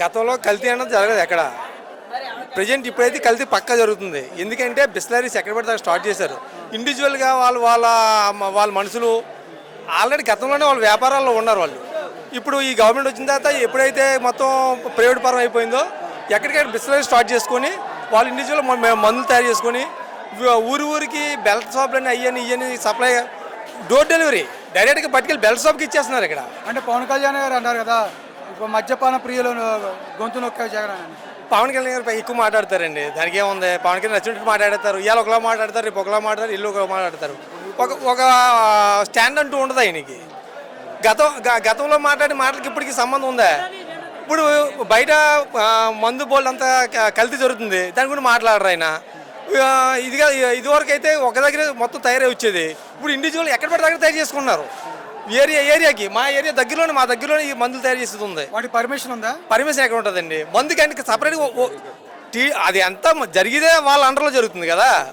గతంలో కల్తీ అన్నది జరగదు ఎక్కడ. ప్రజెంట్ ఇప్పుడైతే కల్తీ పక్కా జరుగుతుంది. ఎందుకంటే బిస్లరీస్ ఎక్కడ పడితే అక్కడ స్టార్ట్ చేశారు. ఇండివిజువల్గా వాళ్ళ మనుషులు ఆల్రెడీ గతంలోనే వాళ్ళ వ్యాపారాల్లో ఉన్నారు వాళ్ళు. ఇప్పుడు ఈ గవర్నమెంట్ వచ్చిన తర్వాత ఎప్పుడైతే మొత్తం ప్రైవేట్ పరం అయిపోయిందో ఎక్కడికైనా బిస్లరీ స్టార్ట్ చేసుకొని వాళ్ళు ఇండివిజువల్ మందులు తయారు చేసుకొని ఊరికి బెల్ట్ షాప్లని ఇవన్నీ సప్లై డోర్ డెలివరీ డైరెక్ట్గా పట్టుకెళ్ళి బెల్ట్ షాప్కి ఇచ్చేస్తున్నారు ఇక్కడ. అంటే పవన్ కళ్యాణ్ గారు అన్నారు కదా, ఇప్పుడు మద్యపాన ప్రియులు గొంతు నొక్కే జగన్ అని. పవన్ కళ్యాణ్ గారు ఎక్కువ మాట్లాడతారండి. దానికి ఏముంది, పవన్ కళ్యాణ్ నచ్చినట్టు మాట్లాడతారు. ఇవాళ ఒకలా మాట్లాడతారు, రేపు ఒకలా మాట్లాడతారు, ఇల్లు ఒకలా మాట్లాడతారు. ఒక స్టాండ్ అంటూ ఉండదు ఆయనకి. గతంలో మాట్లాడే మాటలకి ఇప్పటికి సంబంధం ఉందా? ఇప్పుడు బయట మందు బోల్డ్ అంతా కల్తీ జరుగుతుంది, దాని గురించి మాట్లాడరు ఆయన. ఇదివరకు అయితే ఒక దగ్గర మొత్తం తయారై వచ్చేది. ఇప్పుడు ఇండివిజువల్ ఎక్కడ పడితే దగ్గర తయారు చేసుకున్నారు. ఏరియాకి మా దగ్గరలోనే ఈ మందులు తయారు చేసేది ఉంది. వాటి పర్మిషన్ ఉందా? పర్మిషన్ ఎక్కడ ఉంటుందండి? మందుకి అంటే సపరేట్గా అది అంతా జరిగితే వాళ్ళ అండర్లో జరుగుతుంది కదా.